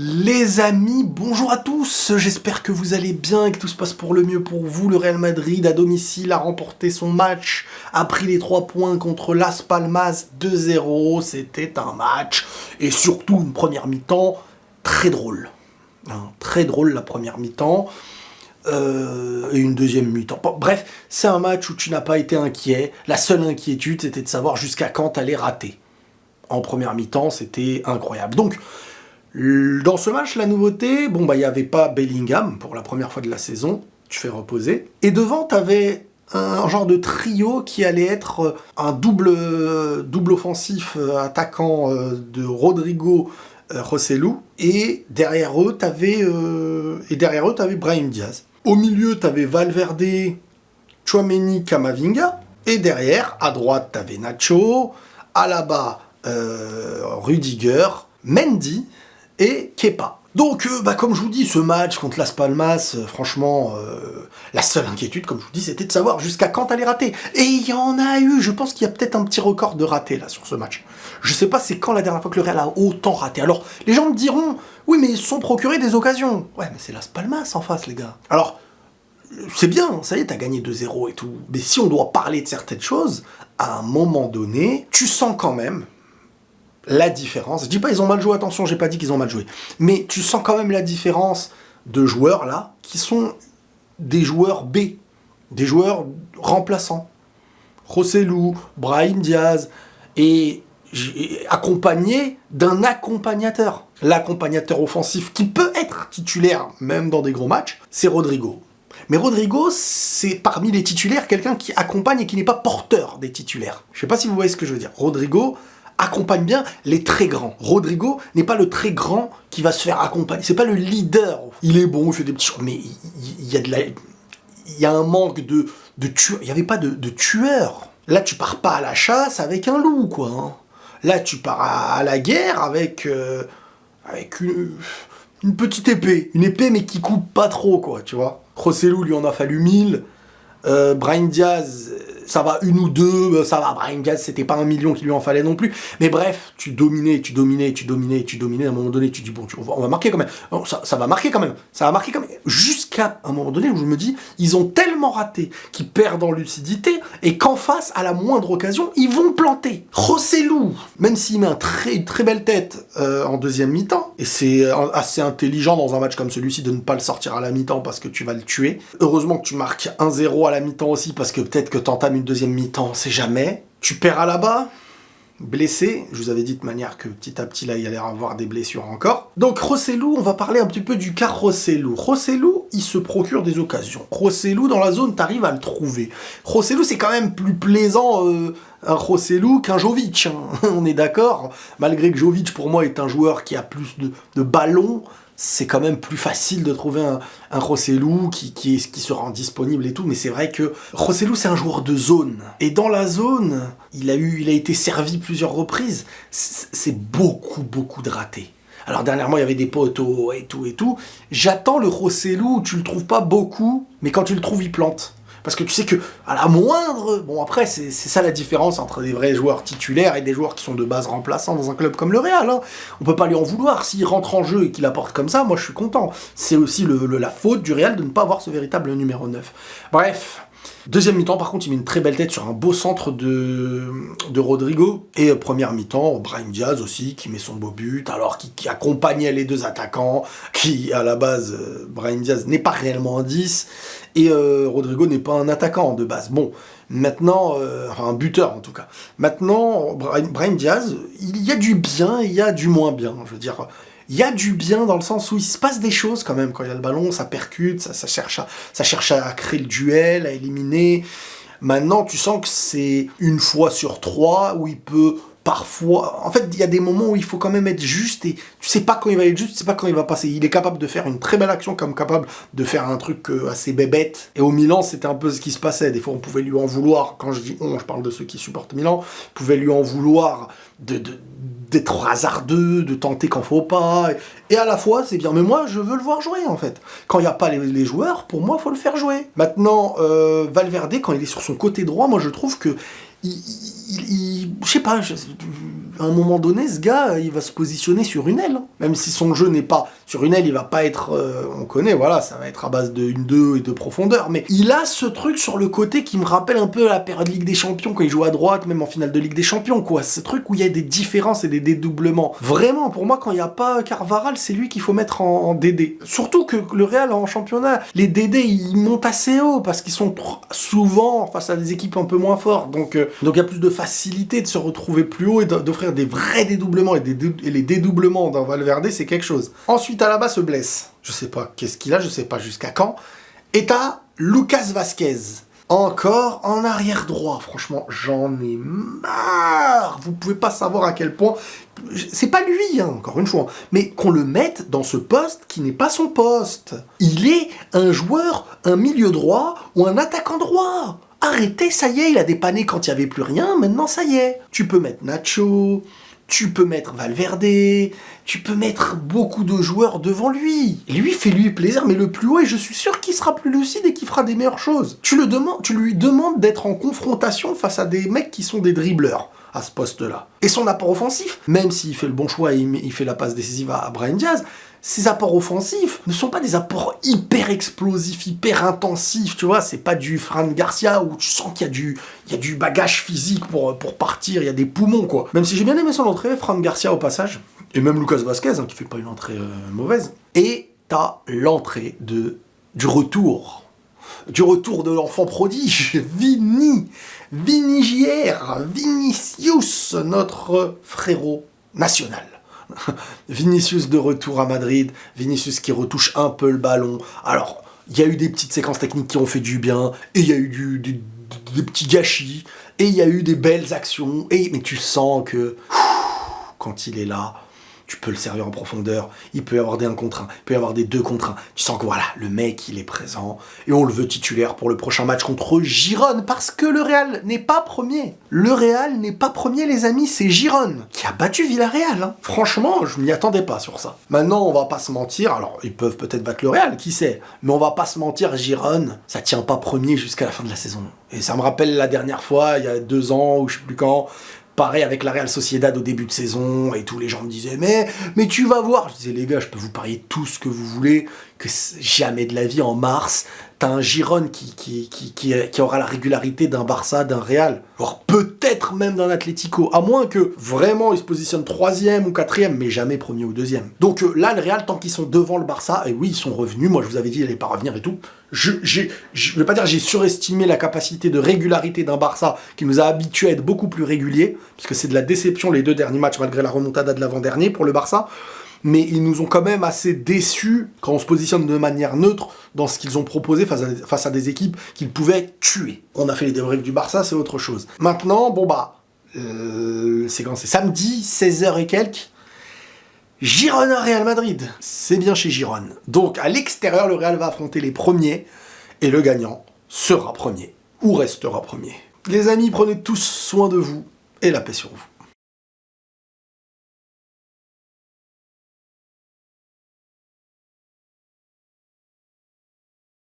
Les amis, bonjour à tous, j'espère que vous allez bien et que tout se passe pour le mieux pour vous. Le Real Madrid à domicile a remporté son match, a pris les 3 points contre Las Palmas 2-0. C'était un match et surtout une première mi-temps très drôle. Très drôle la première mi-temps et une deuxième mi-temps. Bref, c'est un match où tu n'as pas été inquiet. La seule inquiétude c'était de savoir jusqu'à quand t'allais rater. En première mi-temps, c'était incroyable. Donc, dans ce match, la nouveauté, il n'y avait pas Bellingham pour la première fois de la saison, tu fais reposer. Et devant, tu avais un genre de trio qui allait être un double offensif attaquant de Rodrigo Joselu. Et derrière eux, tu avais Brahim Diaz. Au milieu, tu avais Valverde, Tchouaméni, Camavinga. Et derrière, à droite, tu avais Nacho, Alaba, Rudiger, Mendy et Kepa. Donc, comme je vous dis, ce match contre Las Palmas, franchement, la seule inquiétude, comme je vous dis, c'était de savoir jusqu'à quand t'allais rater. Et il y en a eu, je pense qu'il y a peut-être un petit record de ratés, là, sur ce match. Je sais pas c'est quand la dernière fois que le Real a autant raté. Alors, les gens me diront, oui, mais ils se sont procurés des occasions. Ouais, mais c'est Las Palmas en face, les gars. Alors, c'est bien, ça y est, t'as gagné 2-0 et tout. Mais si on doit parler de certaines choses, à un moment donné, tu sens quand même la différence. Je dis pas ils ont mal joué, attention, j'ai pas dit qu'ils ont mal joué. Mais tu sens quand même la différence de joueurs là, qui sont des joueurs B, des joueurs remplaçants. Joselu, Brahim Diaz, et accompagné d'un accompagnateur. L'accompagnateur offensif qui peut être titulaire, même dans des gros matchs, c'est Rodrigo. Mais Rodrigo, c'est parmi les titulaires quelqu'un qui accompagne et qui n'est pas porteur des titulaires. Je sais pas si vous voyez ce que je veux dire. Rodrigo accompagne bien les très grands. Rodrigo n'est pas le très grand qui va se faire accompagner. C'est pas le leader. Il est bon, il fait des petits choses, mais il y a un manque de tueurs. Il n'y avait pas de tueurs. Là, tu pars pas à la chasse avec un loup, quoi. Hein. Là, tu pars à la guerre avec une petite épée. Une épée, mais qui coupe pas trop, quoi, tu vois. Joselu, lui, en a fallu 1000. Brahim Diaz, ça va une ou deux, ça va. Brahim Diaz, c'était pas 1 million qu'il lui en fallait non plus. Mais bref, tu dominais. À un moment donné, tu dis, bon, on va marquer quand même. Non, ça va marquer quand même. Ça va marquer quand même. Jusqu'à un moment donné où je me dis, ils ont tellement raté qu'ils perdent en lucidité et qu'en face, à la moindre occasion, ils vont planter. Joselu, même s'il met une très belle tête en deuxième mi-temps, et c'est assez intelligent dans un match comme celui-ci de ne pas le sortir à la mi-temps parce que tu vas le tuer. Heureusement que tu marques 1-0 à la mi-temps aussi, parce que peut-être que t'entames une deuxième mi-temps, on sait jamais. Tu perds à là-bas, blessé. Je vous avais dit de manière que petit à petit, là, il y allait avoir des blessures encore. Donc, Joselu, on va parler un petit peu du cas Joselu. Joselu, il se procure des occasions. Joselu, dans la zone, t'arrives à le trouver. Joselu, c'est quand même plus plaisant, un Joselu qu'un Jovic. Hein. On est d'accord. Malgré que Jovic, pour moi, est un joueur qui a plus de ballons, c'est quand même plus facile de trouver un Joselu qui se rend disponible et tout, mais c'est vrai que Joselu, c'est un joueur de zone. Et dans la zone, il a été servi plusieurs reprises. C'est beaucoup de ratés. Alors dernièrement, il y avait des poteaux et tout. J'attends le Joselu où tu le trouves pas beaucoup, mais quand tu le trouves, il plante. Parce que tu sais que, à la moindre... Bon, après, c'est ça la différence entre des vrais joueurs titulaires et des joueurs qui sont de base remplaçants dans un club comme le Real. Hein. On peut pas lui en vouloir. S'il rentre en jeu et qu'il apporte comme ça, moi, je suis content. C'est aussi la faute du Real de ne pas avoir ce véritable numéro 9. Bref. Deuxième mi-temps, par contre, il met une très belle tête sur un beau centre de Rodrigo. Et première mi-temps, Brahim Diaz aussi, qui met son beau but, alors qui accompagnait les deux attaquants, qui, à la base, Brahim Diaz n'est pas réellement un 10, et Rodrigo n'est pas un attaquant de base. Bon, maintenant, un buteur en tout cas. Maintenant, Brahim Diaz, il y a du bien et il y a du moins bien, je veux dire... Il y a du bien dans le sens où il se passe des choses quand même quand il a le ballon, ça percute, ça cherche à créer le duel, à éliminer. Maintenant, tu sens que c'est une fois sur 3 où il peut parfois... En fait, il y a des moments où il faut quand même être juste et tu sais pas quand il va être juste, tu sais pas quand il va passer. Il est capable de faire une très belle action comme capable de faire un truc assez bébête. Et au Milan, c'était un peu ce qui se passait. Des fois, on pouvait lui en vouloir. Quand je dis on, je parle de ceux qui supportent Milan. On pouvait lui en vouloir d'être hasardeux, de tenter quand faut pas, et à la fois c'est bien, mais moi je veux le voir jouer en fait. Quand il n'y a pas les joueurs, pour moi il faut le faire jouer. Maintenant, Valverde, quand il est sur son côté droit, moi je trouve que je sais pas, À un moment donné, ce gars, il va se positionner sur une aile. Hein. Même si son jeu n'est pas sur une aile, il va pas être... on connaît, voilà, ça va être à base de 1-2 et de profondeur. Mais il a ce truc sur le côté qui me rappelle un peu la période Ligue des Champions, quand il joue à droite, même en finale de Ligue des Champions, quoi. Ce truc où il y a des différences et des dédoublements. Vraiment, pour moi, quand il n'y a pas Carvajal, c'est lui qu'il faut mettre en DD. Surtout que le Real, en championnat, les DD, ils montent assez haut, parce qu'ils sont souvent face à des équipes un peu moins fortes. Donc il y a plus de facilité de se retrouver plus haut et d'offrir des vrais dédoublements. Et les dédoublements dans Valverde, c'est quelque chose. Ensuite, Alaba se blesse. Je sais pas qu'est-ce qu'il a, je sais pas jusqu'à quand. Et t'as Lucas Vázquez. Encore en arrière droit. Franchement, j'en ai marre. Vous pouvez pas savoir à quel point... C'est pas lui, hein, encore une fois. Mais qu'on le mette dans ce poste qui n'est pas son poste. Il est un joueur, un milieu droit ou un attaquant droit. Arrêtez, ça y est, il a dépanné quand il n'y avait plus rien. Maintenant, ça y est. Tu peux mettre Nacho... Tu peux mettre Valverde, tu peux mettre beaucoup de joueurs devant lui. Lui, fais-lui plaisir, mais le plus haut, et je suis sûr qu'il sera plus lucide et qu'il fera des meilleures choses. Tu lui demandes d'être en confrontation face à des mecs qui sont des dribbleurs à ce poste-là. Et son apport offensif, même s'il fait le bon choix et il fait la passe décisive à Brahim Diaz, ces apports offensifs ne sont pas des apports hyper explosifs, hyper intensifs, tu vois, c'est pas du Fran Garcia où tu sens qu'il y a du bagage physique pour partir, il y a des poumons, quoi. Même si j'ai bien aimé son entrée, Fran Garcia au passage, et même Lucas Vázquez, hein, qui fait pas une entrée mauvaise. Et t'as l'entrée du retour de l'enfant prodige, Vinicius, notre frérot national. Vinicius de retour à Madrid, Vinicius qui retouche un peu le ballon. Alors, il y a eu des petites séquences techniques qui ont fait du bien, et il y a eu des petits gâchis, et il y a eu des belles actions, mais tu sens que quand il est là, tu peux le servir en profondeur, il peut y avoir des 1 contre 1, il peut y avoir des 2 contre 1. Tu sens que voilà, le mec, il est présent, et on le veut titulaire pour le prochain match contre Girone, parce que le Real n'est pas premier. Le Real n'est pas premier, les amis, c'est Girone, qui a battu Villarreal. Hein. Franchement, je m'y attendais pas sur ça. Maintenant, on va pas se mentir, alors ils peuvent peut-être battre le Real, qui sait, mais on va pas se mentir, Girone, ça tient pas premier jusqu'à la fin de la saison. Et ça me rappelle la dernière fois, il y a 2 ans, ou je sais plus quand, pareil avec la Real Sociedad au début de saison, et tous les gens me disaient mais tu vas voir. Je disais les gars, je peux vous parier tout ce que vous voulez, que jamais de la vie en mars, t'as un Girone qui aura la régularité d'un Barça, d'un Real, voire peut-être même d'un Atlético, à moins que vraiment ils se positionnent 3e ou 4e, mais jamais 1er ou 2e. Donc là, le Real, tant qu'ils sont devant le Barça, et oui, ils sont revenus, moi je vous avais dit, ils n'allaient pas revenir et tout, je vais pas dire j'ai surestimé la capacité de régularité d'un Barça qui nous a habitués à être beaucoup plus réguliers, puisque c'est de la déception les 2 derniers matchs, malgré la remontada de l'avant-dernier pour le Barça, mais ils nous ont quand même assez déçus quand on se positionne de manière neutre dans ce qu'ils ont proposé face à des équipes qu'ils pouvaient tuer. On a fait les débriefs du Barça, c'est autre chose. Maintenant, c'est quand c'est samedi, 16h et quelques, Girona Real Madrid, c'est bien chez Girone. Donc à l'extérieur, le Real va affronter les premiers, et le gagnant sera premier, ou restera premier. Les amis, prenez tous soin de vous, et la paix sur vous.